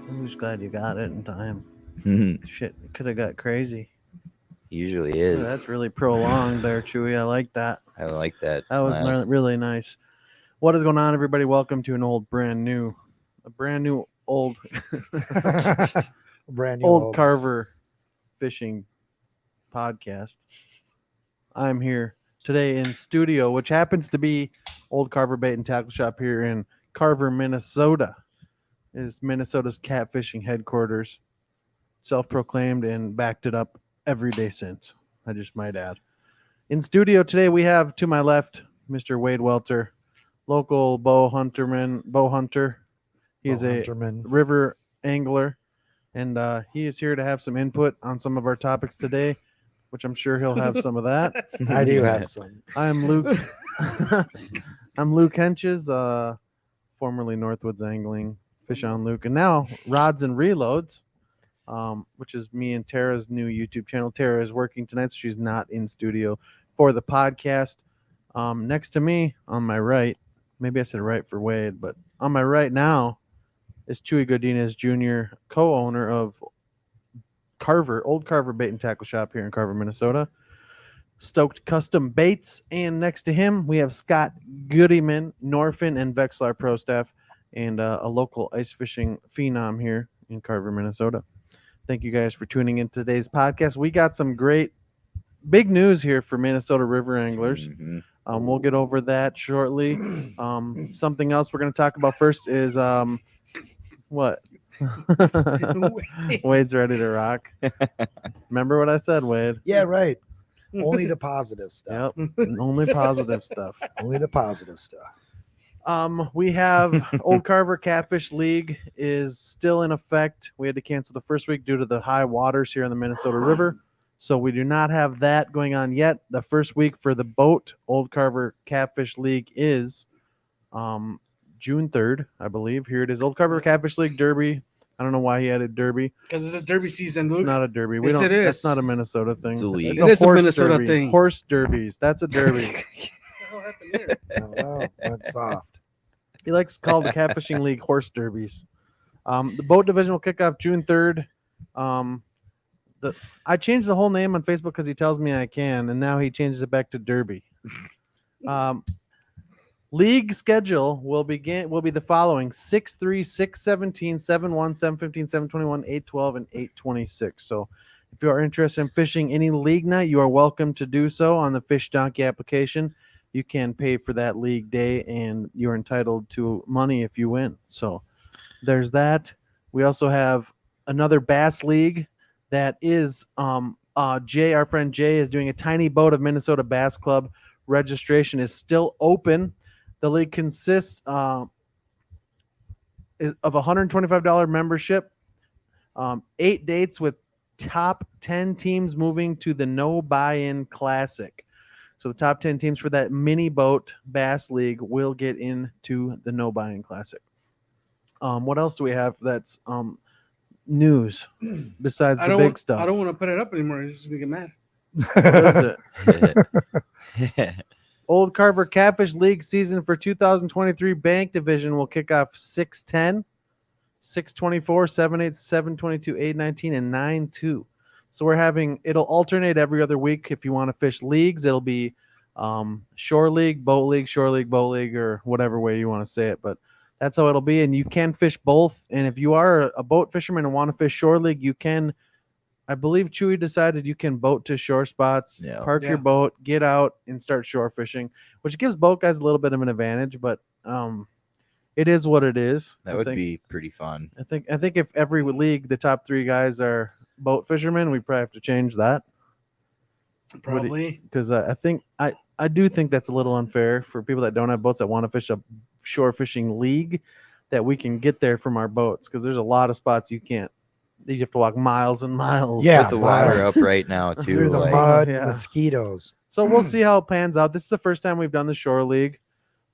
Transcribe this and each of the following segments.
I'm just glad you got it in time. Mhm. Shit, it could have got crazy. Usually Ooh, is. that's really prolonged there, Chewy. I like that. I like that That was last. really nice. What is going on, everybody? Welcome to a brand new old, Brand new old old. Carver fishing podcast. I'm here today in studio, which happens to be Old Carver Bait and Tackle Shop here in Carver, Minnesota. It is Minnesota's catfishing headquarters, self-proclaimed and backed it up every day since. I just might add. In studio today, we have to my left Mr. Wayde Welter, local bow hunter. He Bo is a Hunterman. river angler, and he is here to have some input on some of our topics today, which I'm sure he'll have some of that. I do have some. I'm Luke. I'm Luke Henches, formerly Northwoods Angling, Fish on Luke, and now Rods and Reloads, which is me and Tara's new YouTube channel. Tara is working tonight, so she's not in studio for the podcast. Next to me, on my right, maybe I said right for Wade, but on my right now is Chewy Godinez Jr., co-owner of Old Carver Bait and Tackle Shop here in Carver, Minnesota. Stoked Custom Baits, and next to him we have Scott Goodyman, Norfin and Vexlar Pro Staff, and a local ice fishing phenom here in Carver, Minnesota. Thank you guys for tuning in to today's podcast. We got some great big news here for Minnesota river anglers. Mhm. We'll get over that shortly. Something else we're going to talk about first is what? Wade's ready to rock. Remember what I said, Wade? Yeah, right. Only the positive stuff. Yep. Only positive stuff. Only the positive stuff. We have Old Carver Catfish League is still in effect. We had to cancel the first week due to the high waters here in the Minnesota River. So we do not have that going on yet. The first week for the boat Old Carver Catfish League is June 3rd, I believe. Here it is. Old Carver Catfish League Derby. I don't know why he added Derby. Because it's a derby season, It's Luke. not a derby. Yes, it is. That's not a Minnesota thing. It's a league. It's It is a horse Minnesota derby. thing. Horse derbies. That's a derby. What the hell happened there? Oh, well, that's soft. He likes to call the Catfishing League horse derbies. The boat division will kick off June 3rd. I changed the whole name on Facebook because he tells me I can, and now he changes it back to Derby. League schedule will be the following: 6-3, 6-17, 7-1, 7-15, 7-21, 8-12, and 8-26. So if you are interested in fishing any league night, you are welcome to do so on the Fish Donkey application. You can pay for that league day, and you're entitled to money if you win. So there's that. We also have another bass league that is Jay, our friend Jay, is doing a Tiny Boat of Minnesota Bass Club. Registration is still open. The league consists of a $125 membership, 8 dates with top 10 teams moving to the No Buy-In Classic. So the top 10 teams for that mini boat bass league will get into the No Buy-In Classic. What else do we have that's news besides the big stuff? I don't want to put it up anymore. He's just going to get mad. What is it? Old Carver Catfish League season for 2023 Bank Division will kick off 6-10, 6-24, 7-8, 7-22, 8-19, and 9-2. So it'll alternate every other week. If you want to fish leagues, it'll be shore league, boat league, shore league, boat league, or whatever way you want to say it. But that's how it'll be. And you can fish both. And if you are a boat fisherman and want to fish shore league, you can. I believe Chewy decided you can boat to shore spots, park your boat, get out, and start shore fishing, which gives boat guys a little bit of an advantage. But it is what it is. That would be pretty fun. I think if every league the top 3 guys are boat fishermen, we probably have to change that. Probably. Because I do think that's a little unfair for people that don't have boats that want to fish a shore fishing league, that we can get there from our boats, because there's a lot of spots you can't. You have to walk miles and miles. Yeah, With the water up right now too. Through the like, mud, yeah. mosquitoes. So we'll see how it pans out. This is the first time we've done the shore league.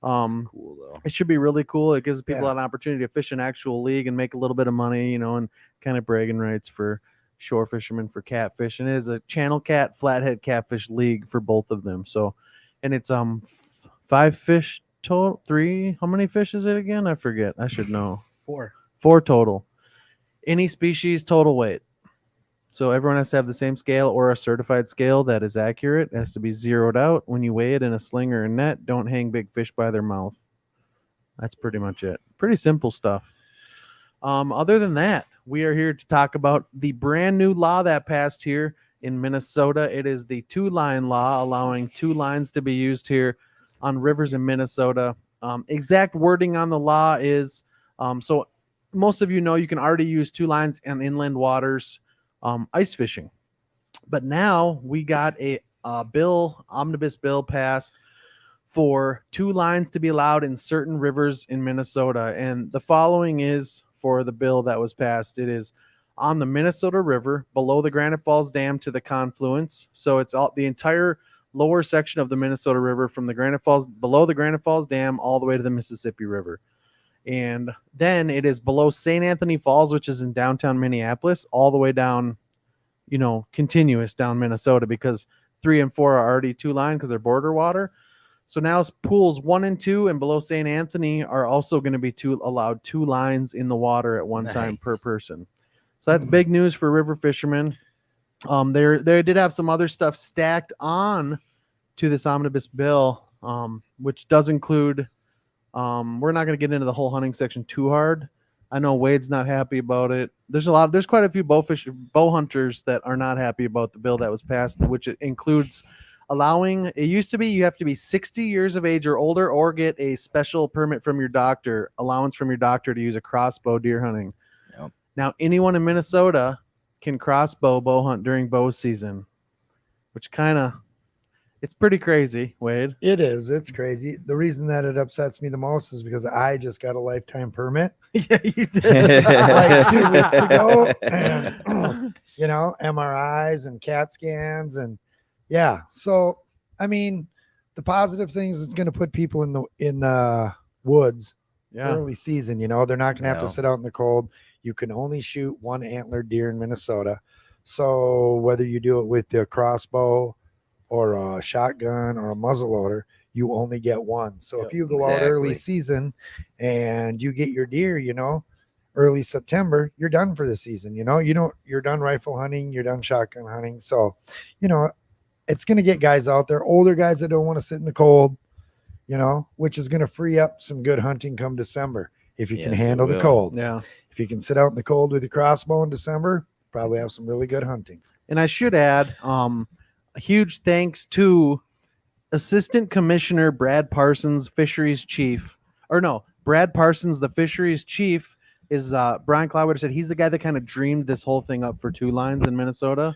cool though. It should be really cool. It gives people Yeah. an opportunity to fish an actual league and make a little bit of money, and kind of bragging rights for shore fishermen for catfish. And it is a channel cat, flathead catfish league for both of them. So, and it's 5 fish total. 3. How many fish is it again? I forget. I should know. 4. 4 total. Any species total weight. So everyone has to have the same scale or a certified scale that is accurate. It has to be zeroed out. When you weigh it in a sling or a net, don't hang big fish by their mouth. That's pretty much it. Pretty simple stuff. Other than that, we are here to talk about the brand new law that passed here in Minnesota. It is the 2-line law, allowing 2 lines to be used here on rivers in Minnesota. Exact wording on the law is, so most of you know you can already use 2 lines on inland waters ice fishing. But now we got a omnibus bill passed for 2 lines to be allowed in certain rivers in Minnesota. And the following is for the bill that was passed. It is on the Minnesota River below the Granite Falls Dam to the confluence. So it's all the entire lower section of the Minnesota River from the Granite Falls, below the Granite Falls Dam, all the way to the Mississippi River. And then it is below St. Anthony Falls, which is in downtown Minneapolis, all the way down, continuous down Minnesota, because 3 and 4 are already 2 line because they're border water. So now pools 1 and 2 and below St. Anthony are also going to be allowed 2 lines in the water at one time per person. So that's big news for river fishermen. They did have some other stuff stacked on to this omnibus bill, which does include, we're not going to get into the whole hunting section too hard. I know Wade's not happy about it. There's quite a few bow hunters that are not happy about the bill that was passed, which includes allowing, it used to be you have to be 60 years of age or older or get a special permit from your doctor, allowance from your doctor to use a crossbow deer hunting. Yep. Now, anyone in Minnesota can crossbow bow hunt during bow season, which it's pretty crazy, Wade. It is. It's crazy. The reason that it upsets me the most is because I just got a lifetime permit. Yeah, you did. Like 2 weeks ago. And, MRIs and CAT scans. And yeah. So, I mean, the positive things, it's going to put people in the woods early season. They're not going to have to sit out in the cold. You can only shoot 1 antlered deer in Minnesota. So whether you do it with the crossbow or a shotgun or a muzzleloader, you only get 1. So if you go out early season and you get your deer, early September, you're done for the season. You're done rifle hunting, you're done shotgun hunting. So, it's going to get guys out there, older guys that don't want to sit in the cold, which is going to free up some good hunting come December if you can handle the cold. Yeah. If you can sit out in the cold with your crossbow in December, probably have some really good hunting. And I should add, a huge thanks to Assistant Commissioner Brad Parsons, Fisheries Chief. Brad Parsons, the Fisheries Chief, is Brian Clowder said he's the guy that kind of dreamed this whole thing up for 2 lines in Minnesota.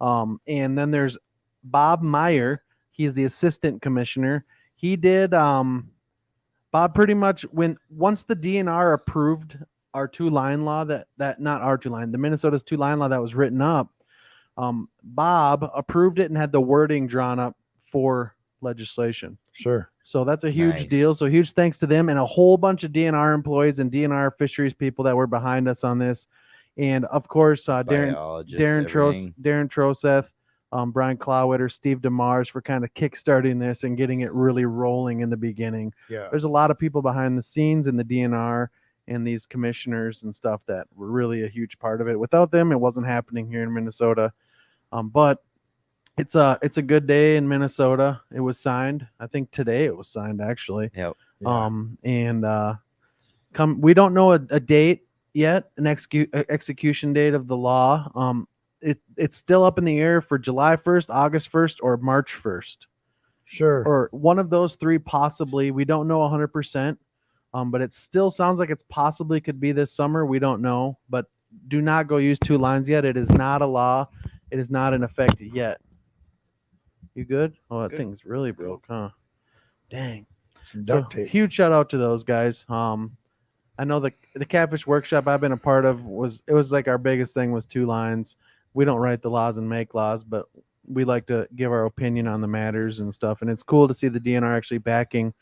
And then there's Bob Meyer. He's the Assistant Commissioner. He did Bob pretty much once the DNR approved our 2-line law, that not our 2-line, the Minnesota's 2-line law that was written up, Bob approved it and had the wording drawn up for legislation. Sure. So that's a huge deal. So huge thanks to them and a whole bunch of DNR employees and DNR fisheries people that were behind us on this. And of course, Darren Troseth, Brian Clowder, Steve DeMars for kind of kickstarting this and getting it really rolling in the beginning. Yeah. There's a lot of people behind the scenes in the DNR and these commissioners and stuff that were really a huge part of it. Without them, it wasn't happening here in Minnesota. But it's a good day in Minnesota. It was signed. I think today it was signed actually. Yep. Yeah. We don't know a date yet, an execution date of the law. It's still up in the air for July 1st, August 1st, or March 1st. Sure. Or one of those 3 possibly. We don't know 100%. But it still sounds like it's possibly could be this summer. We don't know, but do not go use 2 lines yet. It is not a law. It is not in effect yet. You good? Oh, that thing's really broke, huh? Dang. Some duct tape. Huge shout out to those guys. I know the Catfish Workshop I've been a part of was like our biggest thing was 2 lines. We don't write the laws and make laws, but we like to give our opinion on the matters and stuff. And it's cool to see the DNR actually backing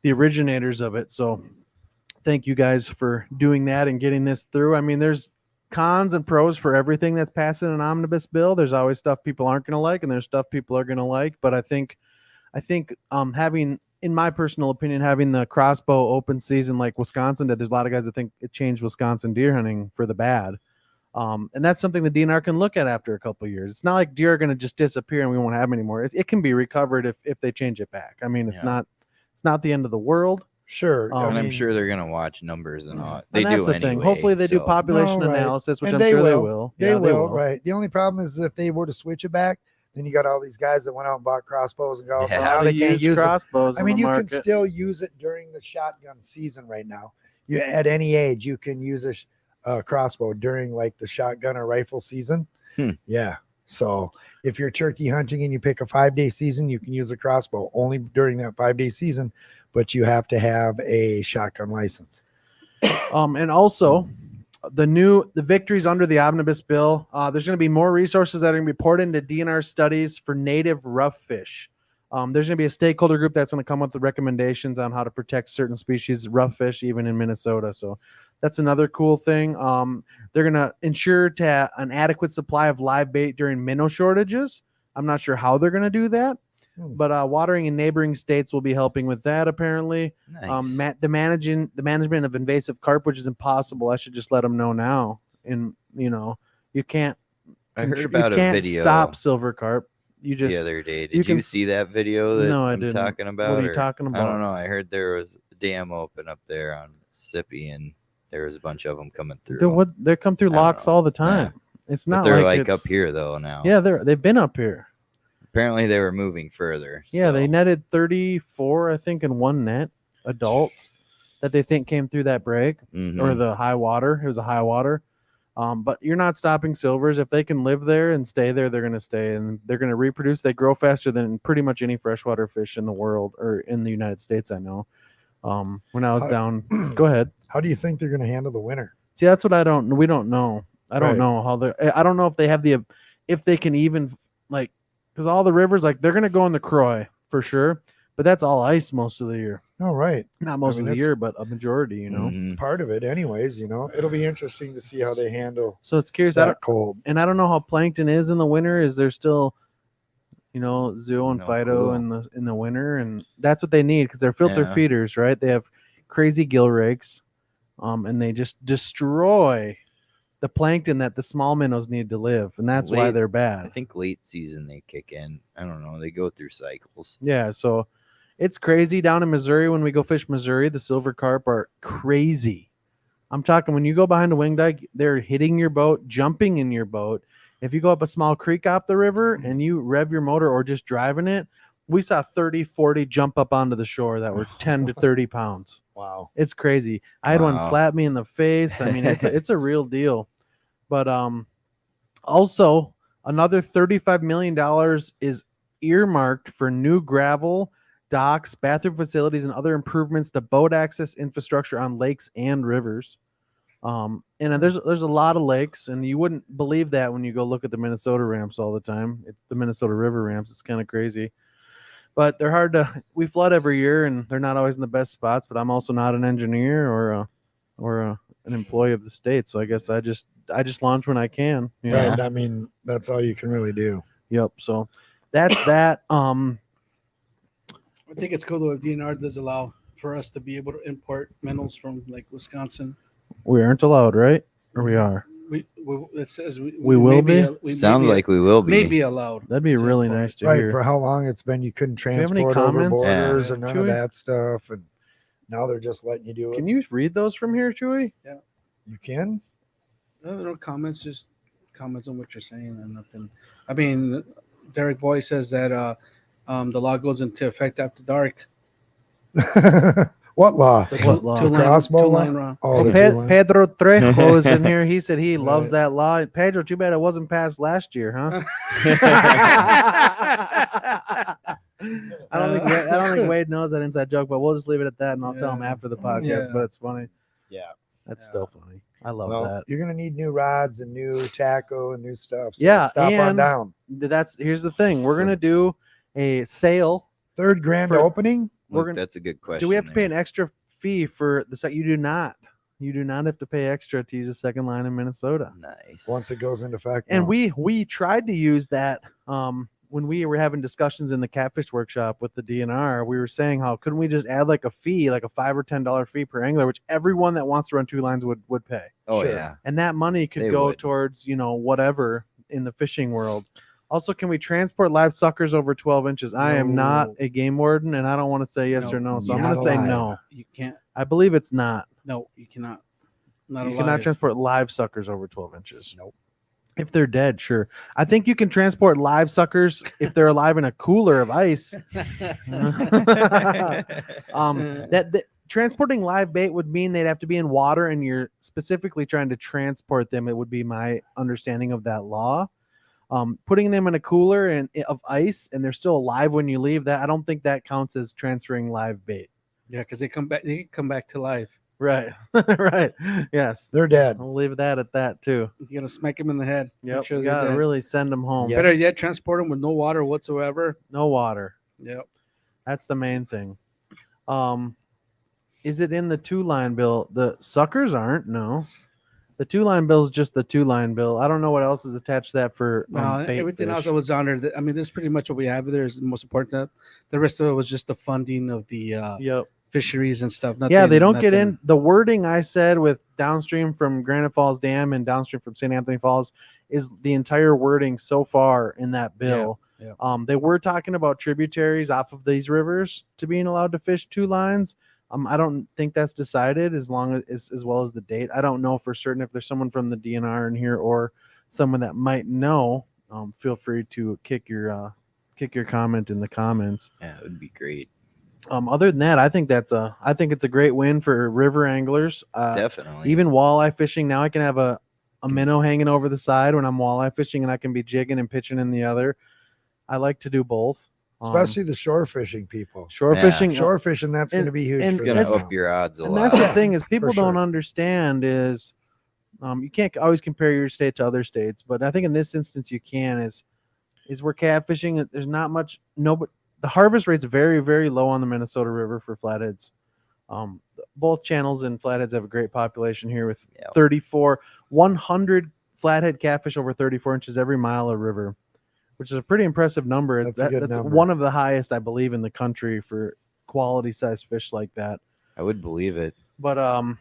the originators of it. So thank you guys for doing that and getting this through. I mean, there's cons and pros for everything that's passing an omnibus bill. There's always stuff people aren't going to like and there's stuff people are going to like. But I think having in my personal opinion, having the crossbow open season like Wisconsin did, there's a lot of guys that think it changed Wisconsin deer hunting for the bad. And that's something the DNR can look at after a couple of years. It's not like deer are going to just disappear and we won't have them anymore. It can be recovered if they change it back. I mean, it's not the end of the world. Sure. And I'm mean, sure they're gonna watch numbers and all. They And that's do the thing. anyway. Hopefully they do so- population No, right. analysis, which And I'm sure they will. They Yeah, will, right. The only problem is if they were to switch it back, then you got all these guys that went out and bought crossbows and go, so Yeah. now they can't use them. crossbows. I mean, you can still use it during the shotgun season right now. You at any age, you can use a crossbow during like the shotgun or rifle season. Yeah. So if you're turkey hunting and you pick a 5-day season, you can use a crossbow only during that 5-day season, but you have to have a shotgun license. And also the victories under the omnibus bill. There's going to be more resources that are going to be poured into DNR studies for native rough fish. There's going to be a stakeholder group that's going to come up with recommendations on how to protect certain species, rough fish, even in Minnesota. So that's another cool thing. They're going to ensure an adequate supply of live bait during minnow shortages. I'm not sure how they're going to do that, but watering in neighboring states will be helping with that. Apparently, Nice. the management of invasive carp, which is impossible. I should just let them know now. And you can't. I heard you about a can't video stop silver carp. You just the other day. you Did you can- see that video that No, I I'm didn't. talking about? What are you or- talking I about? don't know. I heard there was a dam open up there on Mississippi, and there was a bunch of them coming through. They come through I don't locks know. all the time. It's But not they're like like it's, up here though now. Yeah, they've been up here. Apparently they were moving further. Yeah, they so- netted 34, I think, in one net adults that they think came through that break Mhm. or the high water. It was a high water. But you're not stopping silvers. If they can live there and stay there, they're going to stay and they're going to reproduce. They grow faster than pretty much any freshwater fish in the world or in the United States, I know. When I was down, go ahead. How do you think they're going to handle the winter? See, that's what we don't know. I don't Right. know how I don't know if they have if they can even because all the rivers, they're going to go in the Croy for sure, but that's all ice most of the year. Oh, right. Not most mean, of the that's- year, but a majority, Mhm. Part of it anyways, itll be interesting to see how they handle So it's curious. I that cold. don't know how plankton is in the winter. Is there still, zoo and No Fido clue. in the winter, and that's what they need because they're filter Yeah. feeders, right? They have crazy gill rakes, and they just destroy the plankton that the small minnows need to live, and that's why Late- they're I bad. think late season they kick in. I don't know. They go through cycles. Yeah, so it's crazy down in Missouri when we go fish Missouri. The silver carp are crazy. I'm talking when you go behind a wing dike, they're hitting your boat, jumping in your boat. If you go up a small creek off the river and you rev your motor or just driving it, we saw 30, 40 jump up onto the shore that were 10 to 30 pounds. Wow. It's crazy. I had one Wow. slap me in the face. I mean, it's a real deal. But also another $35 million is earmarked for new gravel, docks, bathroom facilities, and other improvements to boat access infrastructure on lakes and rivers. And there's a lot of lakes, and you wouldn't believe that when you go look at the Minnesota ramps all the time. The Minnesota River ramps. It's kind of crazy. But they're hard to. We flood every year, and they're not always in the best spots. But I'm also not an engineer or an employee of the state, so I guess I just launch when I can. You know? Right. I mean, that's all you can really do. Yep. So that's that. I think it's cool though if DNR does allow for us to be able to import minnows from like Wisconsin. We aren't allowed, right? Or we are. It says We will be? We may Sounds be- like we will be. may be allowed. That'd be to really import. nice to Right. hear. For how long it's been, you couldn't you have any transport over comments? borders Yeah. or none Chewy? of that stuff. And now they're just letting you do it. Can you read those from here, Chewy? You can? No comments, just comments on what you're saying and nothing. I mean, Derek Boy says that the law goes into effect after dark. What law? The What law? Crossbow law? two-line law. Oh, the Well, two-line. Pedro Trejo is in here. He said he loves Right. that law. Pedro, too bad it wasn't passed last year, huh? I don't think Wade knows that inside joke, but we'll just leave it at that, and I'll tell him Yeah. after the podcast. Yeah. But it's funny. Yeah. That's Yeah. still funny. I love Well, that. you're gonna need new rods and new tackle and new stuff. So Yeah, stop on and- down. Here's the thing. We're gonna do a sale. Third grand for- opening. we're Look, gonna- that's a good question. Do we have to pay there. an extra fee for the site? You do not. You do not have to pay extra to use a second line in Minnesota. Nice. Once it goes into effect. And no. we tried to use that when we were having discussions in the catfish workshop with the DNR, we were saying how couldn't we just add like a fee, like a $5 or $10 fee per angler, which everyone that wants to run 2 lines would pay. Oh Sure. yeah. And that money could They go would. towards, whatever in the fishing world. Also, can we transport live suckers over 12 inches? I am not No. a game warden, and I don't want to say yes No, or no. So I'm not going to say alive. no. You can't. I believe it's not. No, you cannot. Not You cannot alive. transport live suckers over 12 inches. Nope. If they're dead, sure. I think you can transport live suckers if they're alive in a cooler of ice. That transporting live bait would mean they'd have to be in water, and you're specifically trying to transport them. It would be my understanding of that law. Putting them in a cooler and of ice, and they're still alive when you leave. That I don't think that counts as transferring live bait. Yeah, because they come back. They come back to life. Right, right. Yes, They're dead. I'll leave that at that too. You gotta smack them in the head. Yep, Make sure you they're gotta dead. really send them home. Yeah. Better yet, transport them with no water whatsoever. No water. Yep. That's the main thing. Is it in the 2-line bill? The suckers aren't. No, the 2-line bill is just the 2-line bill. I don't know what else is attached to that for bait Everything else fish. that was on there. I mean, this is pretty much what we have there. Is the most important. The rest of it was just the funding of the Yep. fisheries and stuff. Yeah, they don't get nothing- in the wording I said with downstream from Granite Falls Dam and downstream from St. Anthony Falls is the entire wording so far in that bill. Yeah. They were talking about tributaries off of these rivers to being allowed to fish 2 lines. I don't think that's decided as well as the date. I don't know for certain. If there's someone from the DNR in here or someone that might know, feel free to kick your comment in the comments. Yeah, it would be great. Other than that, I think it's a great win for river anglers. Definitely. Even walleye fishing. Now I can have a minnow hanging over the side when I'm walleye fishing, and I can be jigging and pitching in the other. I like to do both. Especially the shore fishing people. shore Yeah. fishing. Shore fishing, that's going to be huge. and it's for gonna them. up your odds a And lot. that's the thing is people for don't sure. understand is you can't always compare your state to other states, but I think in this instance you can is where catfishing. There's not much. But the harvest rate's very, very low on the Minnesota River for flatheads. Both channels and flatheads have a great population here with Yeah. 100 flathead catfish over 34 inches every mile of river, which is a pretty impressive number. That's a good that's number. one of the highest, I believe, in the country for quality size fish like that. I would believe it. But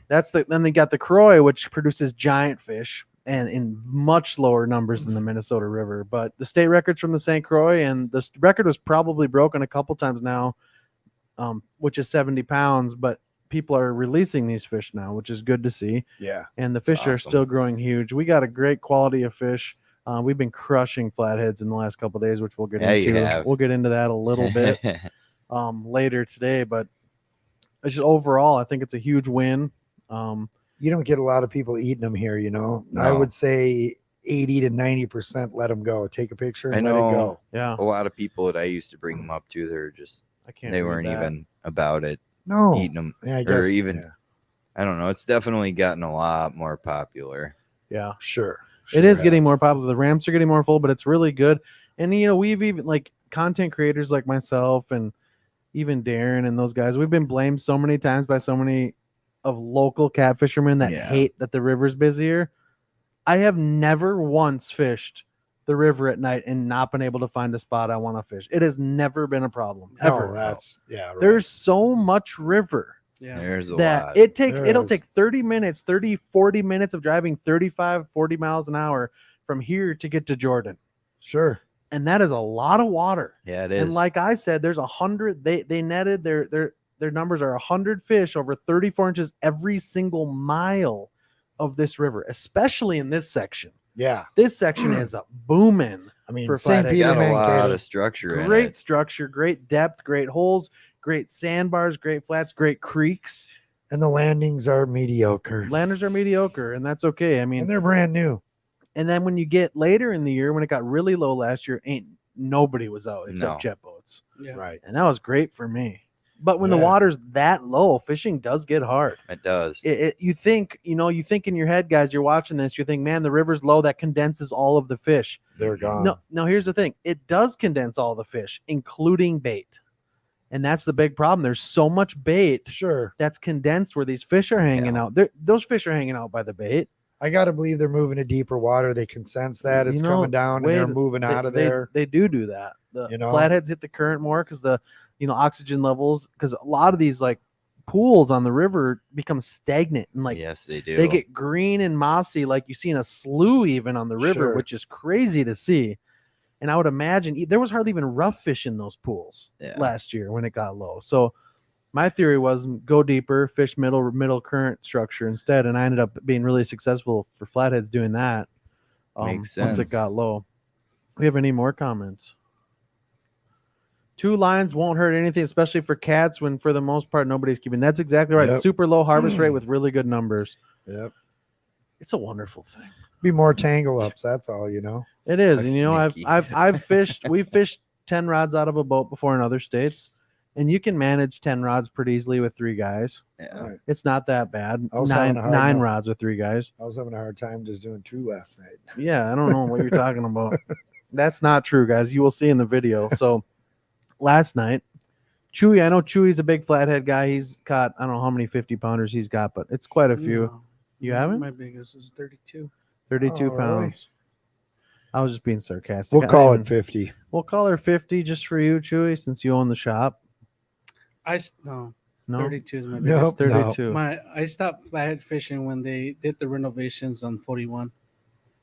then they got the Croy, which produces giant fish and in much lower numbers than the Minnesota River. But the state records from the St. Croix, and the record was probably broken a couple times now, which is 70 pounds. But people are releasing these fish now, which is good to see. Yeah. And the That's fish are awesome. still growing huge. We got a great quality of fish. We've been crushing flatheads in the last couple of days, which we'll get Yeah, you into. have. We'll get into that a little bit later today. But it's just overall, I think it's a huge win. You don't get a lot of people eating them here, I No. would say 80 to 90% let them go. Take a picture and I let it know. go. Yeah, A lot of people that I used to bring them up to, they're just I can't. they read weren't that. even about it No. eating them. Yeah, I or guess. even- yeah. I don't know. It's definitely gotten a lot more popular. Yeah. Sure. It is getting has. more popular. The ramps are getting more full, but it's really good. And we've even like content creators like myself and even Darren and those guys. We've been blamed so many times by so many of local cat fishermen that Yeah. hate that the river's busier. I have never once fished the river at night and not been able to find a spot I want to fish. It has never been a problem ever. No, that's right. There's so much river Yeah. There's a that lot. it'll is. take 30 minutes 40 minutes of driving 35-40 miles an hour from here to get to Jordan, Sure. and that is a lot of water. Yeah, it is. And like I said, there's 100. They netted their numbers are 100 fish over 34 inches every single mile of this river, especially in this section. Yeah. This section is a booming. I mean, For St. flathead. It's got Peter a lot Mankato. of structure in Great it. structure, great depth, great holes, great sandbars, great flats, great creeks. And the landings are mediocre. Landers are mediocre, and that's okay. I mean, And they're brand new. and then when you get later in the year, when it got really low last year, nobody was out except No. jet boats, Yeah. Right. and that was great for me. But when the Yeah. water's that low, fishing does get hard. It does. You think in your head, guys, you're watching this, you think, man, the river's low, that condenses all of the fish. They're gone. No, here's the thing. It does condense all the fish, including bait. And that's the big problem. There's so much bait Sure. that's condensed where these fish are hanging out. Those fish are hanging out by the bait. I got to believe they're moving to deeper water. They can sense that it's You know, coming down and they're Wade, moving out of they, there. They do that. the You know? flatheads hit the current more because the oxygen levels, because a lot of these like pools on the river become stagnant and like yes, they do. they get green and mossy like you see in a slough even on the river, Sure. which is crazy to see. And I would imagine there was hardly even rough fish in those pools last year when it got low. So my theory was go deeper, fish middle current structure instead, and I ended up being really successful for flatheads doing that. Makes Once it sense. got low. We have any more comments? 2 lines won't hurt anything, especially for cats when for the most part nobody's keeping. That's exactly right. Yep. Super low harvest rate with really good numbers. Yep. It's a wonderful thing. Be more tangle ups. That's all, you know. It is, Like and Mickey. I've fished. We fished 10 rods out of a boat before in other states, and you can manage 10 rods pretty easily with 3 guys. Yeah. Right. It's not that bad. I was having a hard Nine enough- rods with 3 guys. I was having a hard time just doing 2 last night. Yeah, I don't know what you're talking about. That's not true, guys. You will see in the video. So last night, Chewy, I know Chewy's a big flathead guy. He's caught, I don't know how many 50-pounders he's got, but it's quite a few. No. You haven't? My biggest is 32. 32 Oh, really? pounds. I was just being sarcastic. We'll I call even- it 50. We'll call her 50 just for you, Chewy, since you own the shop. No, No, 32 is my biggest. Nope. 32. I stopped flathead fishing when they did the renovations on 41,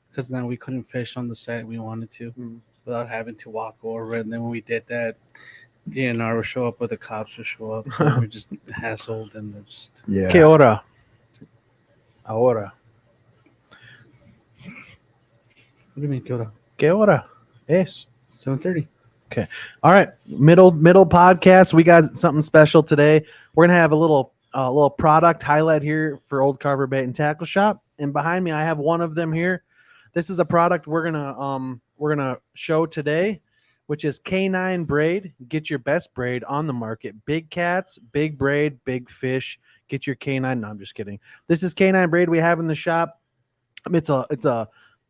because now we couldn't fish on the site we wanted to Mm. without having to walk over it. And then when we did that, DNR would show up or the cops would show up. So we just hassled and it just. Yeah. Que hora? Ahora. What do you mean, Kyoto? Que hora? Es. 7:30. All right, middle podcast. We got something special today. We're gonna have a little product highlight here for Old Carver Bait and Tackle Shop, and behind me I have one of them here. This is a product we're gonna show today, which is K9 braid. Get your best braid on the market. Big cats, big braid, big fish. Get your K9. No, I'm just kidding. This is K9 braid we have in the shop.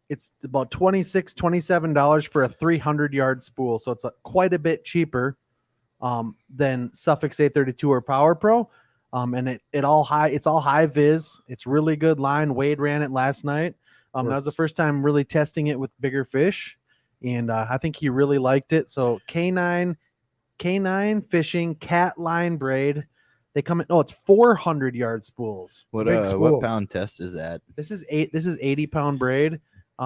It's about $26, $27 for a 300-yard spool. So it's quite a bit cheaper than Suffix 832 or Power Pro. And it's all high vis. It's really good line. Wade ran it last night. That was the first time really testing it with bigger fish. And I think he really liked it. So K9 fishing cat line braid. They come in. Oh, it's 400-yard spools. What big spool. what pound test is that? This is 80-pound braid.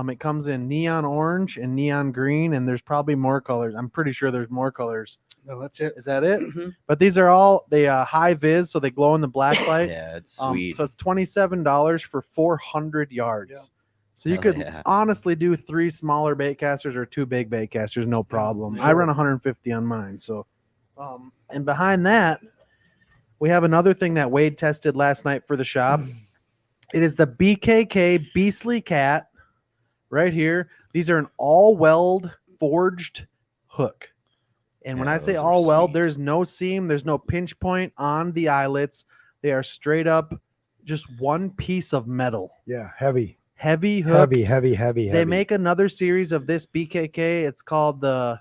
It comes in neon orange and neon green, and there's probably more colors. I'm pretty sure there's more colors. No, that's it. Is that it? Mhm. But these are all high vis, so they glow in the black light. Yeah, it's sweet. So it's $27 for 400 yards. Yeah. So you Hell could yeah. honestly do 3 smaller bait casters or 2 big bait casters, no problem. I sure. run 150 on mine. So, and behind that, we have another thing that Wade tested last night for the shop. It is the BKK Beastly Cat right here. These are an all-weld forged hook. And when Yeah, I say those are all weld, sweet. there's no seam, there's no pinch point on the eyelets. They are straight up just one piece of metal. Yeah. Heavy. Heavy hook. Heavy. They make another series of this BKK. It's called the.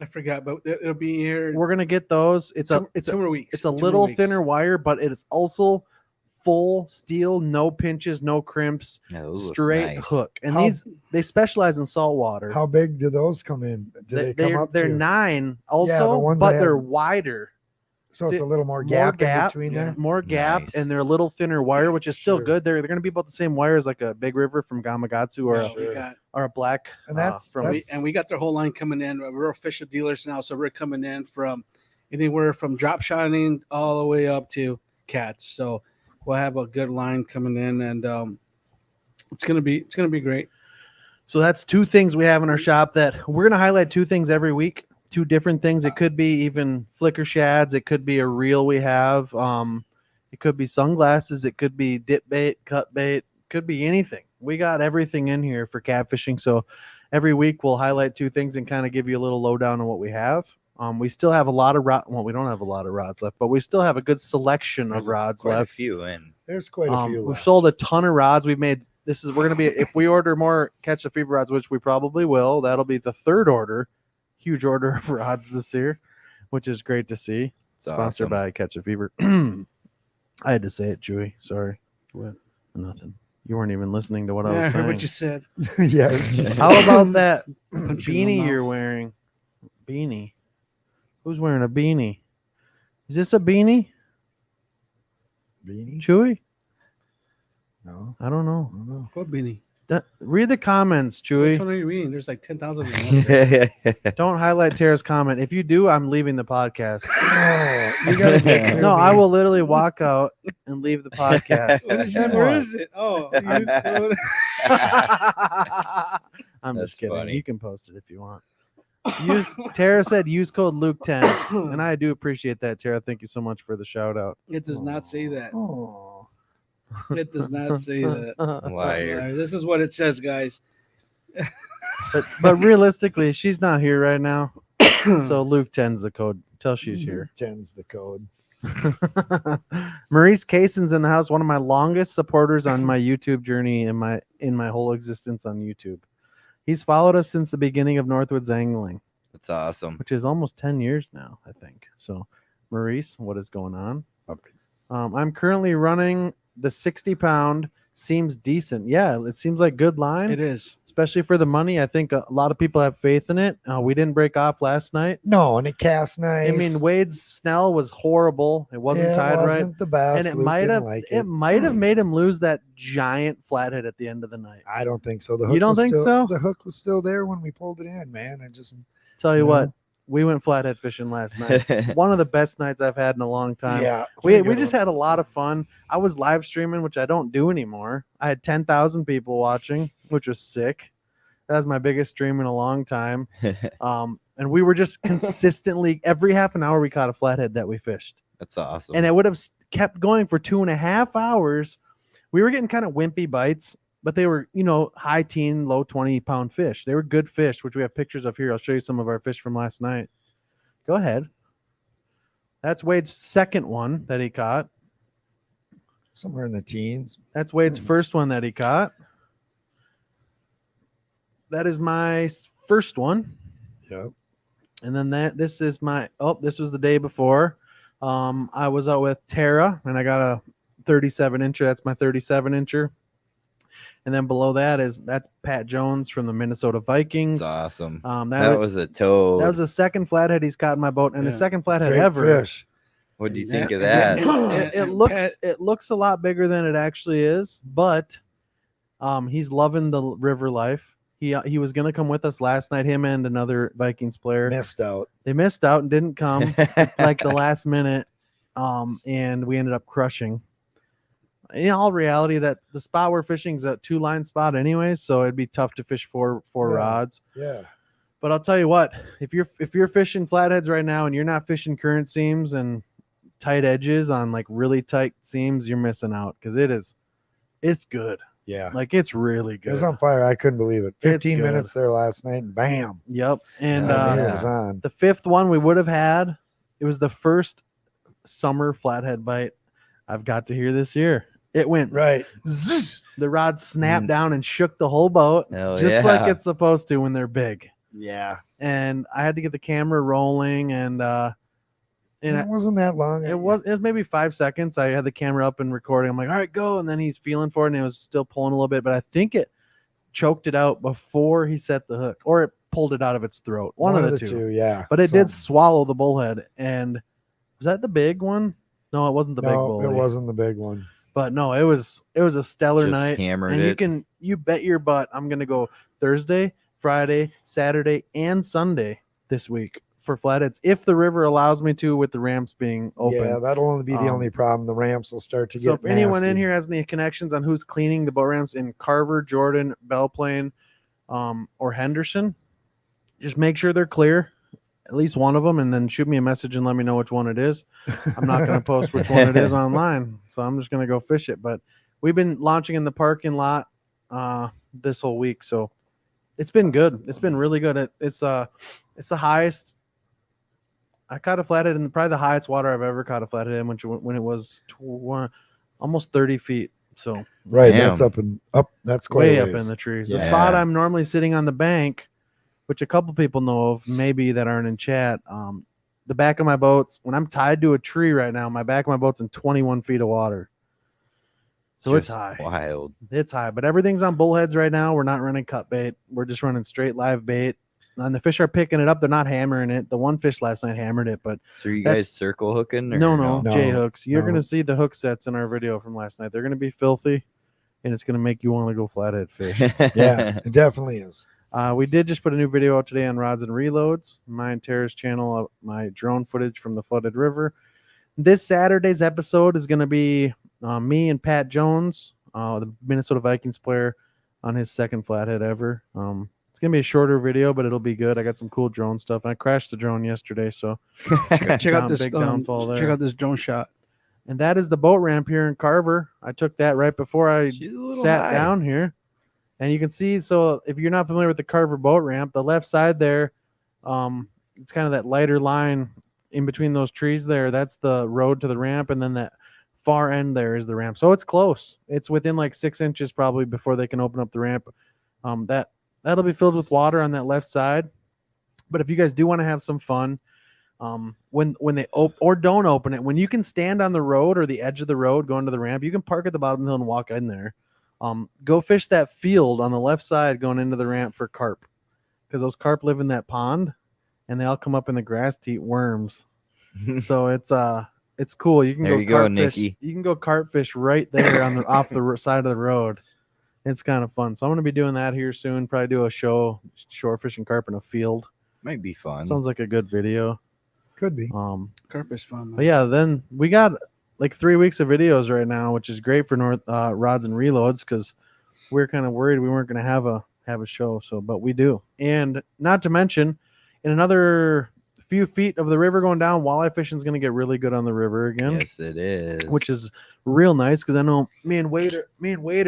I forgot, but it'll be here. We're gonna get those. It's a 2 more weeks. it's a 2 more little weeks. thinner wire, but it is also full steel, no pinches, no crimps, Yeah, those look straight nice. hook. And How- they specialize in salt water. How big do those come in? Do they come up they're to? 9 the also, ones but that they're have- wider. So it's a little more more gap, gap, in between yeah. there. More gap, Nice. and they're a little thinner wire, which is still Sure. good. They're going to be about the same wire as like a Big River from Gamakatsu or Yeah, a, we got or a black. And that's, from we got their whole line coming in. We're official dealers now, so we're coming in from anywhere from drop shotting all the way up to cats. So we'll have a good line coming in, and it's gonna be great. So that's 2 things we have in our shop that we're going to highlight 2 things every week, 2 different things. It could be even flicker shads. It could be a reel we have. It could be sunglasses. It could be dip bait, cut bait. Could be anything. We got everything in here for catfishing. So every week we'll highlight 2 things and kind of give you a little lowdown on what we have. We still have a lot of well, we don't have a lot of rods left, but we still have a good selection of rods Quite left. a few in. there's quite a few. We've left. sold a ton of rods. We've made we're gonna be if we order more Catch the Fever rods, which we probably will. That'll be the 3rd order, huge order of rods this year, which is great to see. It's Sponsored awesome. by Catch a Fever. I had to say it, Chewy. Sorry. What? Nothing. You weren't even listening to what I Yeah, I was heard saying. what you said. Yeah. How about that Punch you in the beanie mouth. you're wearing? Beanie. Who's wearing a beanie? Is this a beanie? Beanie? Chewy? No, I don't I know. don't know. What beanie? Read the comments, Which Chewy. one are you reading? There's like 10,000 of them. out there. Don't highlight Tara's comment. If you do, I'm leaving the podcast. Oh, you gotta get No, I will literally walk out and leave the podcast. Then Where what? is it? Oh, used food. I'm That's just kidding. funny. You can post it if you want. Tara said use code Luke10, and I do appreciate that, Tara. Thank you so much for the shout out. It does not say that. Oh, It does not say that. Liar. This is what it says, guys. but realistically, she's not here right now. So Luke 10's the code. Till she's here. 10's the code. Maurice Kaysen's in the house, one of my longest supporters on my YouTube journey in my whole existence on YouTube. He's followed us since the beginning of Northwoods Angling, That's awesome. which is almost 10 years now, I think. So, Maurice, what is going on? I'm currently running the 60-pound. Seems decent. Yeah, it seems like good line. It is. Especially for the money. I think a lot of people have faith in it. We didn't break off last night. No, and it casts nice. I mean, Wade's snell was horrible. It wasn't tied it right. wasn't the best. And it Luke might didn't have like it might have made him lose that giant flathead at the end of the night. I don't think so. The You hook don't was think still, so? The hook was still there when we pulled it in, man. I just Tell you No. what, we went flathead fishing last night. One of the best nights I've had in a long time. yeah. We just had a lot of fun. I was live streaming, which I don't do anymore. I had 10,000 people watching, which was sick. That was my biggest stream in a long time. And we were just consistently every half an hour we caught a flathead that we fished. That's awesome. And it would have kept going for 2.5 hours. We were getting kind of wimpy bites, but they were, high teen, low 20-pound fish. They were good fish, which we have pictures of here. I'll show you some of our fish from last night. Go ahead. That's Wade's second one that he caught. somewhere in the teens. That's Wade's first one that he caught. That is my first one. Yep. And then this is this was the day before. I was out with Tara and I got a 37 incher. That's my 37 incher. And then below that's Pat Jones from the Minnesota Vikings. That's awesome. That was a toad. That was the second flathead he's caught in my boat, and the Yeah. second flathead Great ever. fish. What do you think of Yeah. that? It looks a lot bigger than it actually is, but he's loving the river life. He was gonna come with us last night. Him and another Vikings player. Missed out. They missed out and didn't come like the last minute, and we ended up crushing. In all reality, that the spot we're fishing is a 2-line spot anyway, so it'd be tough to fish four Yeah. rods. Yeah. But I'll tell you what, if you're fishing flatheads right now and you're not fishing current seams and tight edges on like really tight seams, you're missing out because it's good. Yeah. Like it's really It was good. on fire. I couldn't believe it. 15 good. minutes there last night and bam. Yep. And I knew yeah. it was on. the fifth one we would have had, it was the first summer flathead bite I've got to hear this year. It went Right. zzz, the rod snapped down and shook the whole boat, Hell just like yeah. it's supposed to when they're big. Yeah. And I had to get the camera rolling, and It wasn't that long. it was maybe 5 seconds. I had the camera up and recording. I'm like, all right, go. And then he's feeling for it, and it was still pulling a little bit, but I think it choked it out before he set the hook, or it pulled it out of its throat. One of the two. Yeah. But it did Something. swallow the bullhead. And was that the big one? No, it wasn't the big No, bull. it wasn't the big one. But no, it was a stellar Just night. hammered And it. you bet your butt I'm gonna go Thursday, Friday, Saturday, and Sunday this week for flatheads if the river allows me to, with the ramps being open. Yeah, that'll only be the only problem. The ramps will start to So get if anyone in nasty. here has any connections on who's cleaning the boat ramps in Carver, Jordan, Belplain, or Henderson, just make sure they're clear, at least one of them, and then shoot me a message and let me know which one it is. I'm not going to post which one it is online, so I'm just going to go fish it. But we've been launching in the parking lot this whole week, so it's been good. It's been really good. It's the highest. I caught a flathead in probably the highest water I've ever caught a flathead in, when it was almost 30 feet. So Right, Damn. that's up. That's quite way a up in ways. the trees. The Yeah. spot I'm normally sitting on the bank, which a couple people know of, maybe that aren't in chat. The back of my boat's, when I'm tied to a tree right now, my back of my boat's in 21 feet of water. So it's Just high. Wild. It's high, but everything's on bullheads right now. We're not running cut bait. We're just running straight live bait. and the fish are picking it up. They're not hammering it. The one fish last night hammered it, but So are you That's- guys circle hooking? Or no, No. J hooks. You're No. gonna see the hook sets in our video from last night. They're gonna be filthy, and it's gonna make you want to go flathead fish. Yeah, it definitely is. We did just put a new video out today on Rods and Reloads, my and Tara's channel, of my drone footage from the flooded river. This Saturday's episode is going to be me and Pat Jones, the Minnesota Vikings player, on his second flathead ever. It's going to be a shorter video, but it'll be good. I got some cool drone stuff. I crashed the drone yesterday, so Check out this big downfall check there. out this drone shot. And that is the boat ramp here in Carver. I took that right before I She's a little sat high. down here, and you can see. So if you're not familiar with the Carver boat ramp, the left side there, it's kind of that lighter line in between those trees there. That's the road to the ramp, and then that far end there is the ramp. So it's close. It's within like 6 inches probably before they can open up the ramp. That'll be filled with water on that left side. But if you guys do want to have some fun, when they or don't open it, when you can stand on the road or the edge of the road going to the ramp, you can park at the bottom of the hill and walk in there. Go fish that field on the left side going into the ramp for carp, because those carp live in that pond and they all come up in the grass to eat worms. So it's cool. You can There go you go, carp fish. Nikki. You can go carp fish right there on the off the side of the road. It's kind of fun. So I'm going to be doing that here soon. Probably do a show, shore fishing carp in a field. Might be fun. Sounds like a good video. Could be. Carp is fun. But yeah, then we got like 3 weeks of videos right now, which is great for Rods and Reloads, because we're kind of worried we weren't going to have a show. So, but we do. And not to mention, in another few feet of the river going down, walleye fishing is going to get really good on the river again, Yes, it is. which is real nice, because I know me and Wade are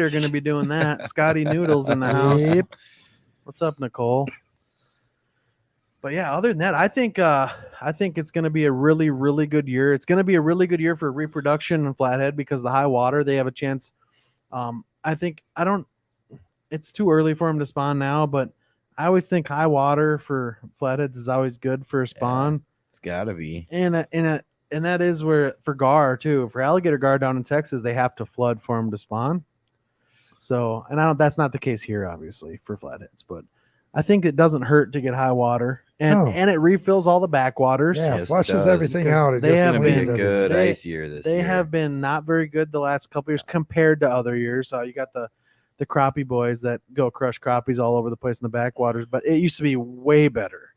going to be doing that. Scotty Noodles in the house. Yep. What's up, Nicole? But yeah, other than that, I think it's going to be a really, really good year. It's going to be a really good year for reproduction in flathead, because the high water, they have a chance. It's too early for them to spawn now, but I always think high water for flatheads is always good for a spawn. It's gotta be. And that is where for gar too, for alligator gar down in Texas, they have to flood for them to spawn. So, and that's not the case here, obviously, for flatheads, but I think it doesn't hurt to get high water, and No. and it refills all the backwaters. Yeah, Yes, it flushes does, everything because out. It they just It's have gonna be cleans a everything. good They- ice year this They year. have been not very good the last couple years compared to other years. So you got the crappie boys that go crush crappies all over the place in the backwaters, but it used to be way better.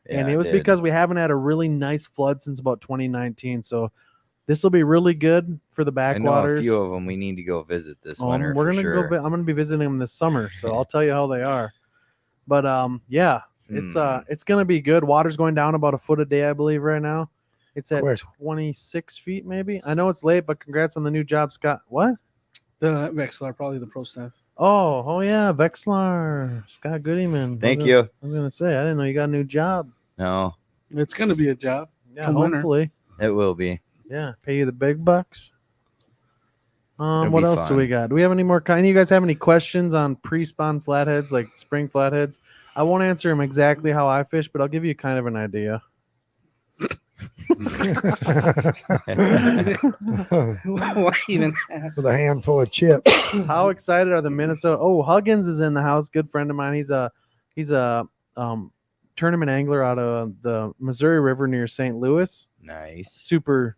And Yeah, it was did. because we haven't had a really nice flood since about 2019. So this will be really good for the I know a backwaters. few of them we need to go visit this winter. We're for gonna sure. go. I'm gonna be visiting them this summer, so I'll tell you how they are. But yeah, it's gonna be good. Water's going down about a foot a day, I believe, right now. It's at Quick. 26 feet, maybe. I know it's late, but congrats on the new job, Scott. What? The Vexlar, probably the pro staff. Oh yeah, Vexlar, Scott Goodyman. Thank you. I was gonna say I didn't know you got a new job. No, It's gonna be a job. Yeah, Come winter. hopefully. it will be. Yeah, pay you the big bucks. It'll What be else do we fun. got? Do we have any more? Any of you guys have any questions on pre-spawn flatheads, like spring flatheads? I won't answer them exactly how I fish, but I'll give you kind of an idea. Why even ask? With a handful of chips. How excited are the Minnesota? Oh, Huggins is in the house. Good friend of mine. He's a tournament angler out of the Missouri River near St. Louis. Nice. Super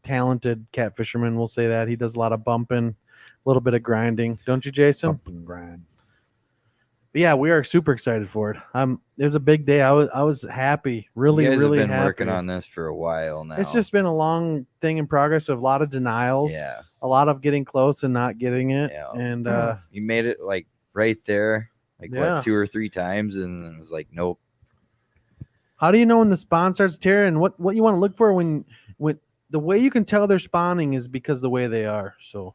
talented cat fisherman. We'll say that. He does a lot of bumping, a little bit of grinding. Don't you, Jason? Bump and grind. But yeah, we are super excited for it. It was a big day. I was happy, really, you guys really have been happy. working on this for a while now. It's just been a long thing in progress of a lot of denials, yeah. a lot of getting close and not getting it. Yeah. And You made it like right there, like Yeah. what 2 or 3 times, and it was like, nope. how do you know when the spawn starts tearing? What you want to look for when the way you can tell they're spawning is because the way they are. So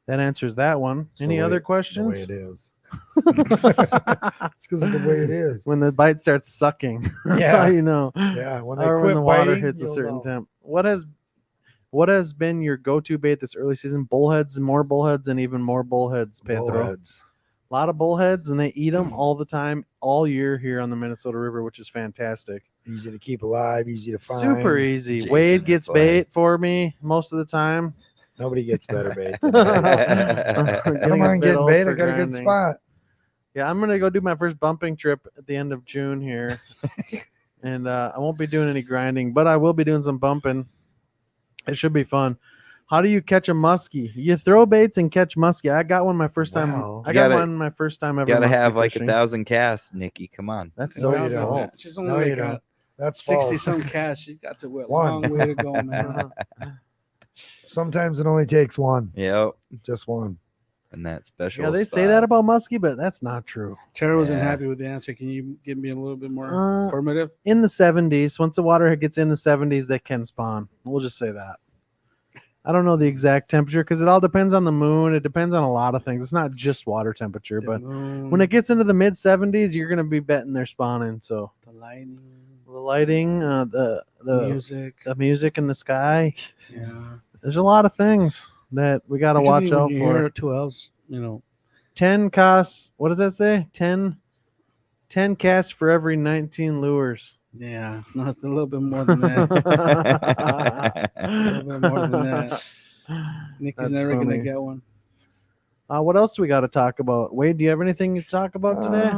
that answers that one. It's the Any way- other The questions? way it is. It's because of the way it is. When the bite starts sucking, that's Yeah. how you know. Yeah, when they Or quit when the water biting, hits a you'll certain know. temp. What has been your go-to bait this early season? Bullheads and more bullheads and even more bullheads, Pedro. Bullheads. A lot of bullheads, and they eat them all the time, all year here on the Minnesota River, which is fantastic. Easy to keep alive, easy to find. Super easy. Jason Wade is gets funny. bait for me most of the time. Nobody gets better bait. Getting Come a on, bit getting old bait. for I got a good grinding. spot. Yeah, I'm gonna go do my first bumping trip at the end of June here, and I won't be doing any grinding, but I will be doing some bumping. It should be fun. How do you catch a muskie? You throw baits and catch muskie. I got one my first time. Wow. I You got gotta- one my first time ever. Gotta muskie have like fishing. 1,000 casts, Nikki. Come on. That's No, so you don't. false. She's only No, you like don't. That's 60 false. some cash. She got to a One. long way to go, man. Sometimes it only takes one, Yep. just one. And that special. Yeah, they say that about muskie, but that's not true. Tara wasn't Yeah. happy with the answer. Can you give me a little bit more Uh, informative? In the 70s, once the water gets in the 70s, they can spawn. We'll just say that. I don't know the exact temperature because it all depends on the moon. It depends on a lot of things. It's not just water temperature, but when it gets into the mid 70s, you're gonna be betting they're spawning. So the lighting, the lighting, the music, the music in the sky. yeah. There's a lot of things that we got to watch Usually out when you for. hear 2 L's, 10 costs. What does that say? 10 casts for every 19 lures. yeah, no, it's a little bit more than that. A little bit more than that. Nikki's That's never funny. gonna get one. What else do we got to talk about? Wade, do you have anything to talk about today?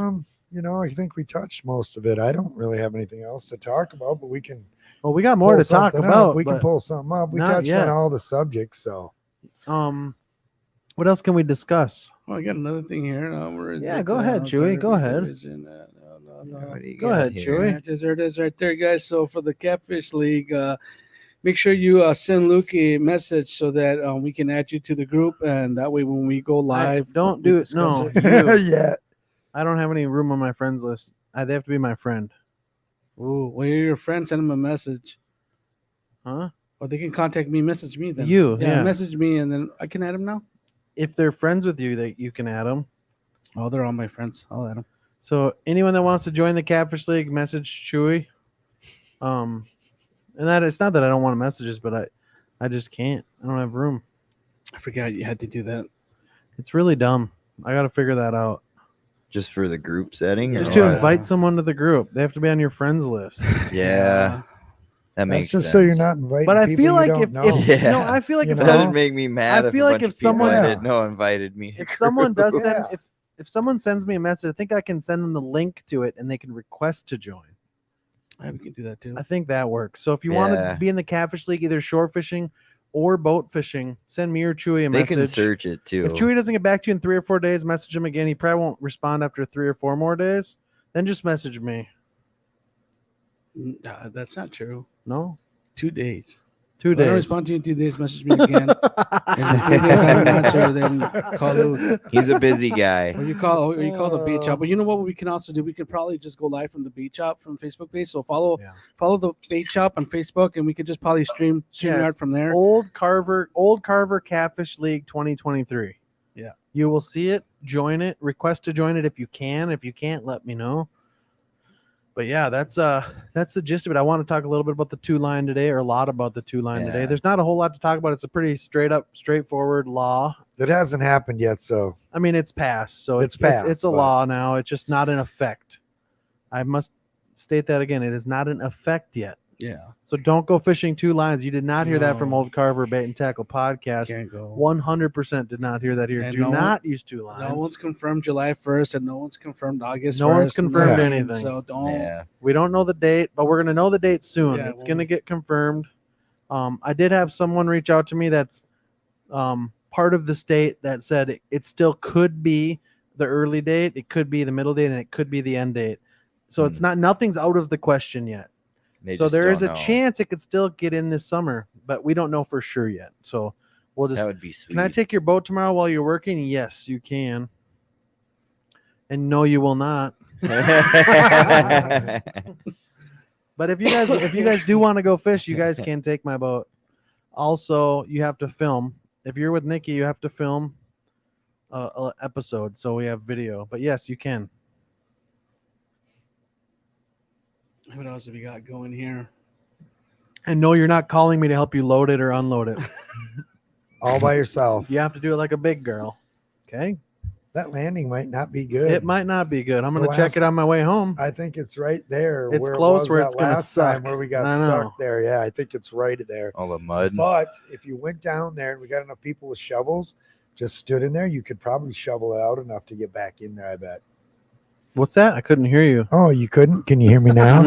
I think we touched most of it. I don't really have anything else to talk about, but we can Well, we got more pull to talk something about. up. We can but, pull something up. We not touched yet. on all the subjects, so what else can we discuss? Oh, I got another thing here. Where is Yeah, it? go ahead, Chewy, go ahead. No. What do you Go got ahead, here? Chewy. Yeah, just there it is right there, guys. So for the Catfish League, make sure you send Luke a message so that we can add you to the group, and that way when we go live, Don't we do it. discuss No, you. yeah. I don't have any room on my friends list. They have to be my friend. Ooh, well, you're your friend. Send them a message, Huh? or they can contact me. Message me then. You, yeah. message me, and then I can add them now. If they're friends with you, that you can add them. Oh, they're all my friends. I'll add them. So anyone that wants to join the Catfish League, message Chewy. And that it's not that I don't want messages, but I just can't. I don't have room. I forgot you had to do that. It's really dumb. I got to figure that out. Just for the group setting? Just or to what? invite someone to the group, they have to be on your friends list. Yeah. That That's makes just sense. so you're not inviting. But I people feel you like don't if know. Yeah. no, I feel like You if know? That'd someone, make me mad. I if feel a like bunch if of people someone- I Yeah. didn't know invited me. if someone does send, Yeah. if someone sends me a message, I think I can send them the link to it and they can request to join. We can do that too. I think that works. So if you want Yeah. to be in the Catfish League, either shore fishing or boat fishing, send me or Chewy a They message. can search it too. If Chewy doesn't get back to you in 3 or 4 days, message him again. He probably won't respond after 3 or 4 more days. Then just message me. That's not true. No, 2 days. 2 If I don't days. respond to you in 2 days, message me again. And in 3 days I don't answer, then call Luke. He's a busy guy. Or you call the bait shop. But you know what we can also do? We can probably just go live from the bait shop from Facebook page. So follow the bait shop on Facebook, and we could just probably stream Yeah, out from there. Old Carver Catfish League 2023. Yeah. You will see it, join it, request to join it if you can. If you can't, let me know. But yeah, that's the gist of it. I want to talk a little bit about the 2-line today, or a lot about the 2-line today. Yeah. There's not a whole lot to talk about. It's a pretty straightforward law. It hasn't happened yet, so I mean, it's passed, so It's passed, it's a but- law now. It's just not in effect. I must state that again. It is not in effect yet. Yeah. So don't go fishing 2 lines. You did not hear that from No. Old Carver Bait and Tackle podcast. Can't go. 100% did not hear that here. And Do no one- not use 2 lines. No one's confirmed July 1st, and no one's confirmed August 1st. No one's confirmed Yeah. anything. So don't. Yeah. We don't know the date, but we're gonna know the date soon. Yeah, It's well- gonna get confirmed. I did have someone reach out to me that's part of the state that said it still could be the early date, it could be the middle date, and it could be the end date. So it's nothing's out of the question yet. They So just there is a don't know. chance it could still get in this summer, but we don't know for sure yet. So we'll just. That would be sweet. Can I take your boat tomorrow while you're working? Yes, you can. And no, you will not. But if you guys do want to go fish, you guys can take my boat. Also, you have to film. If you're with Nikki, you have to film a episode, so we have video. But yes, you can. What else have we got going here? And no, you're not calling me to help you load it or unload it. all by yourself. You have to do it like a big girl. Okay? That landing might not be good. It might not be good. I'm going The to check last- it on my way home. I think it's right there. It's where close it was where that it's gonna last time suck. where we got I know. stuck there. Yeah, I think it's right there. All the mud. But if you went down there and we got enough people with shovels, just stood in there, you could probably shovel it out enough to get back in there. I bet. What's that? I couldn't hear you. Oh, you couldn't? Can you hear me now?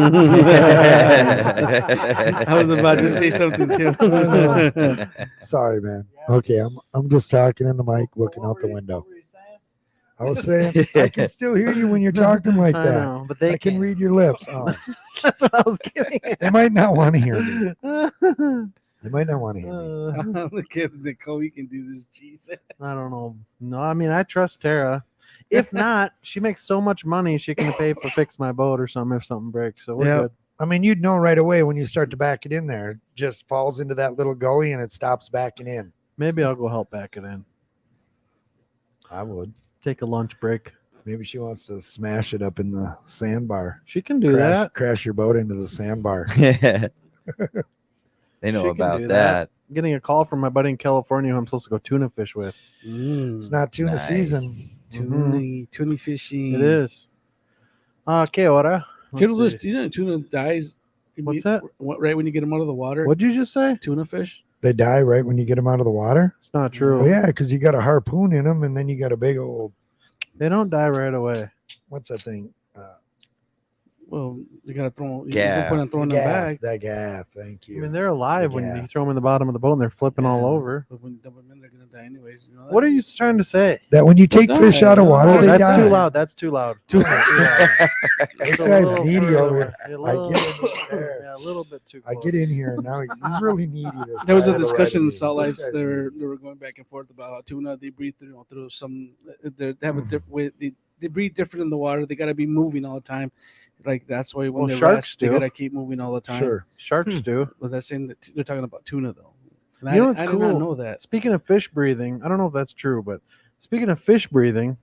I was about to say something too. Sorry, man. Okay, I'm just talking in the mic, looking out the window. I was saying I can still hear you when you're talking like I that. know, but they I can can't. read your lips. Oh, That's what I was getting at. they might not want to hear me. They might not want to hear me. Look at Nicole, you can do this, Jesus. I don't know. No, I mean I trust Tara. If not, she makes so much money she can pay for fix my boat or something if something breaks. So we're Yep. good. I mean, you'd know right away when you start to back it in there. It just falls into that little gully and it stops backing in. Maybe I'll go help back it in. I would. Take a lunch break. Maybe she wants to smash it up in the sandbar. She can do that. Crash your boat into the sandbar. Yeah. They know She can about do that. I'm getting a call from my buddy in California who I'm supposed to go tuna fish with. It's not tuna Nice. season. Tuna fishing. It is. ¿Qué hora? Let's Tuna, see. you know, tuna dies. What's that? Right when you get them out of the water. What'd you just say? Tuna fish? They die right when you get them out of the water. It's not true. Well, yeah, because you got a harpoon in them, and then you got a big old They don't die right away. what's that thing? Well, you gotta throw. Gaff. You put on throwing them back. That gaff. Thank I you. mean, they're alive when Yeah. you throw them in the bottom of the boat and they're flipping all Yeah. over. But when you dump them in, they're gonna die anyways. You know that? What are you trying to say? That when you take die. fish out of water, Oh, they that's die. too loud. That's too loud. Too Too loud. This It's a guy's little needy further over away. here. A I little, get in there. yeah, a little bit too I close. get in here and now he's really needy. This There was guy a on the right discussion of in me. Salt This Lives. guy's They needy. were going back and forth about how tuna they breathe through some. They have a different way. They breathe different in the water. They got to be moving all the time. Like that's why when Well, they sharks rest, they do. got to keep moving all the time. Sure. Sharks do. But that's saying that they're talking about tuna though. And You know I, what's I cool? did not know that. Speaking of fish breathing, I don't know if that's true, but speaking of fish breathing,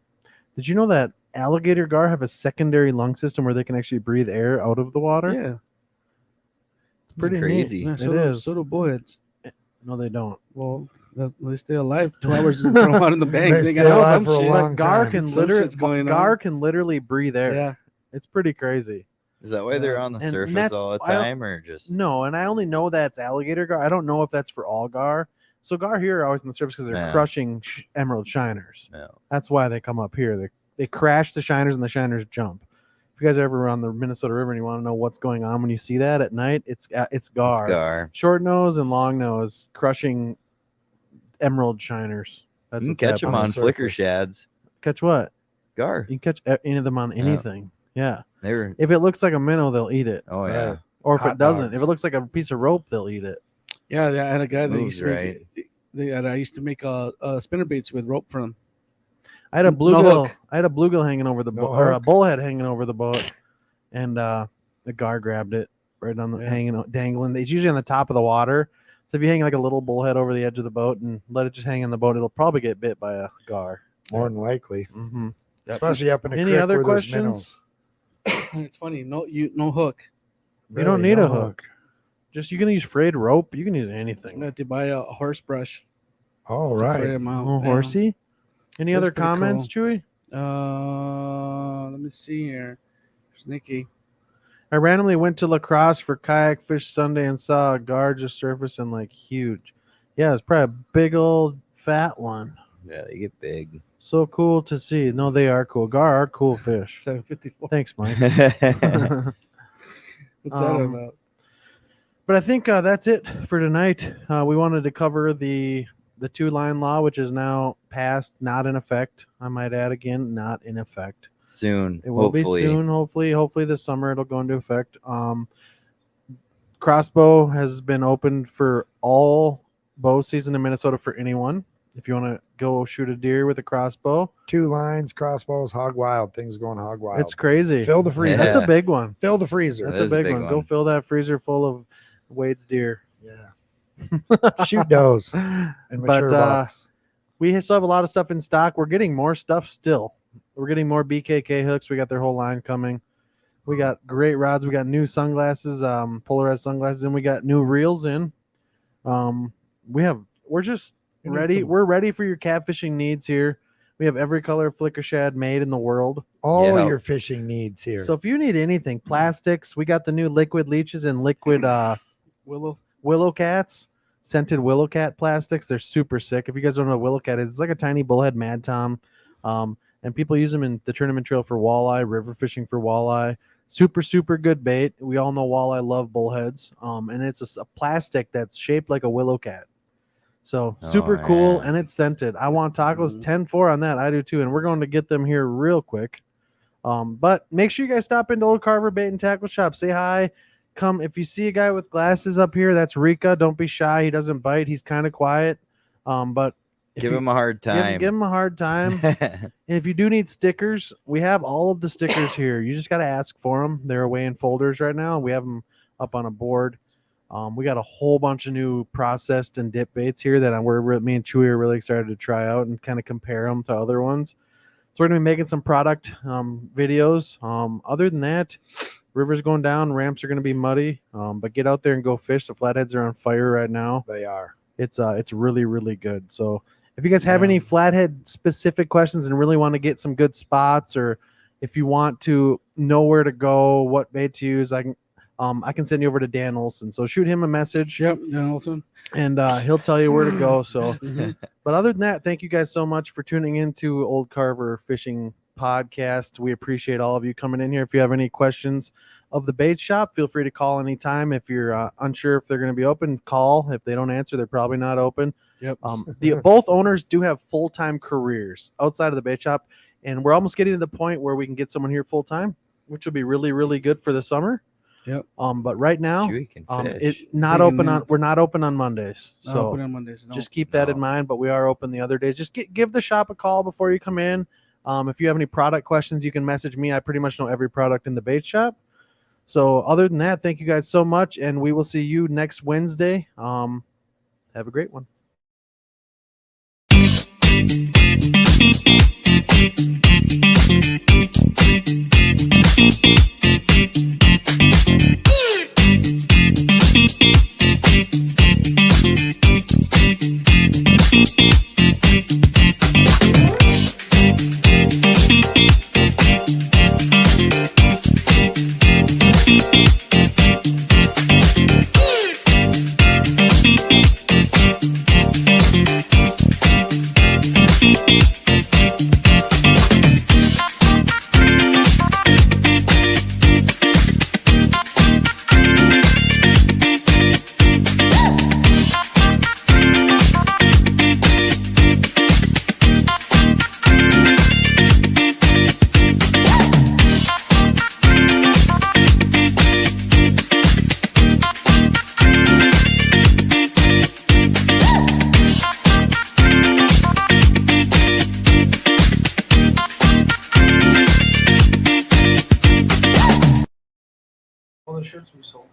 did you know that alligator gar have a secondary lung system where they can actually breathe air out of the water? Yeah, It's pretty crazy. yeah It so, do- is. so do bullheads. No, they don't. Well, they stay alive 2 hours and throw them out in the bank. They They stay got alive some for a shit. long But gar time. can Some literally shit's going gar on. can literally breathe air. Yeah, It's pretty crazy. Is that why they're on the And surface that's- all the I don't- time, or just No, and I only know that's alligator gar. I don't know if that's for all gar. So gar here are always on the surface because they're Yeah. crushing emerald shiners. no? That's why they come up here. They crash the shiners and the shiners jump. If you guys are ever on the Minnesota River and you want to know what's going on when you see that at night, it's gar. It's gar. Short nose and long nose crushing emerald shiners. That's You can what's catch them happening. on the flicker surface. shads. Catch what? Gar. You can catch any of them on anything. Yeah. They were. If it looks like a minnow, they'll eat it. Oh yeah. Right. Or if Hot it doesn't, dogs. if it looks like a piece of rope, they'll eat it. yeah. I had a guy that Moves used to make, I used to make spinner baits with rope from. I had a No bluegill. hook. I had a bluegill hanging over the No boat, or a hook? bullhead hanging over the boat, and the gar grabbed it right on the Yeah. hanging, dangling. It's usually on the top of the water. So if you hang like a little bullhead over the edge of the boat and let it just hang on the boat, it'll probably get bit by a gar. More than likely. Mm-hmm. Especially up in a Any creek other where there's questions? minnows. It's funny. No hook. You don't Really, need no a hook. Just you can use frayed rope. You can use I anything. had to buy a horse brush. All to fray right. 'em out. Oh, Yeah. horsey. Any That's other pretty comments, cool. Chewy? Let me see here. There's Nikki. I randomly went to La Crosse for kayak fish Sunday and saw a gar just surfacing like huge. Yeah, it's probably a big old fat one. Yeah, they get big. So cool to see. No, they are cool. Gar are cool fish. 754. Thanks, Mike. What's that Um, about? But I think that's it for tonight. We wanted to cover the 2-line law, which is now passed, not in effect. I might add again, not in effect. Soon. It will hopefully. be soon. Hopefully this summer it'll go into effect. Crossbow has been opened for all bow season in Minnesota for anyone. If you want to go shoot a deer with a crossbow, 2 lines, crossbows, hog wild. Things going hog wild. it's crazy. Fill the freezer. That's Yeah. a big one. Fill the freezer. That's That a is a big big one. Go one. fill that freezer full of Wade's deer. Yeah. Shoot does and mature But bucks. we still have a lot of stuff in stock. We're getting more stuff still. We're getting more BKK hooks. We got their whole line coming. We got great rods. We got new sunglasses, polarized sunglasses, and we got new reels in. We're just We need ready. some- We're ready for your catfishing needs here. We have every color of flicker shad made in the world. All Yeah. your fishing needs here. So if you need anything, plastics, we got the new liquid leeches and liquid willow cats, scented willow cat plastics. They're super sick. If you guys don't know what willow cat is, it's like a tiny bullhead mad tom. and people use them in the tournament trail for walleye, river fishing for walleye. Super good bait. We all know walleye love bullheads. And it's a plastic that's shaped like a willow cat. So super cool, yeah. and it's scented. I want tacos 10-4 on that. I do too, and we're going to get them here real quick. But make sure you guys stop into Old Carver Bait and Tackle Shop. Say hi. Come if you see a guy with glasses up here. That's Rika. Don't be shy. He doesn't bite. He's kind of quiet. But Give him a hard time. Give him a hard time. And if you do need stickers, we have all of the stickers here. You just got to ask for them. They're away in folders right now. We have them up on a board. We got a whole bunch of new processed and dip baits here that me and Chewy are really excited to try out and kind of compare them to other ones. So we're going to be making some product videos. Other than that, river's going down. Ramps are going to be muddy. But get out there and go fish. The flatheads are on fire right now. They are. It's really, really good. So if you guys have any flathead specific questions and really want to get some good spots, or if you want to know where to go, what bait to use, I can send you over to Dan Olson. So shoot him a message. Yep, Dan Olson. And he'll tell you where to go. So, but other than that, thank you guys so much for tuning into Old Carver Fishing Podcast. We appreciate all of you coming in here. If you have any questions of the bait shop, feel free to call anytime. If you're unsure if they're going to be open, call. If they don't answer, they're probably not open. Yep. Both owners do have full-time careers outside of the bait shop, and we're almost getting to the point where we can get someone here full-time, which will be really, really good for the summer. Yep. But right now, Chewy can fish. we're not open on Mondays. Not So open on Mondays, no. just keep that in mind, but we are open the other days. Just give the shop a call before you come in. If you have any product questions, you can message me. I pretty much know every product in the bait shop. So other than that, thank you guys so much, and we will see you next Wednesday. Have a great one. All the shirts we sold.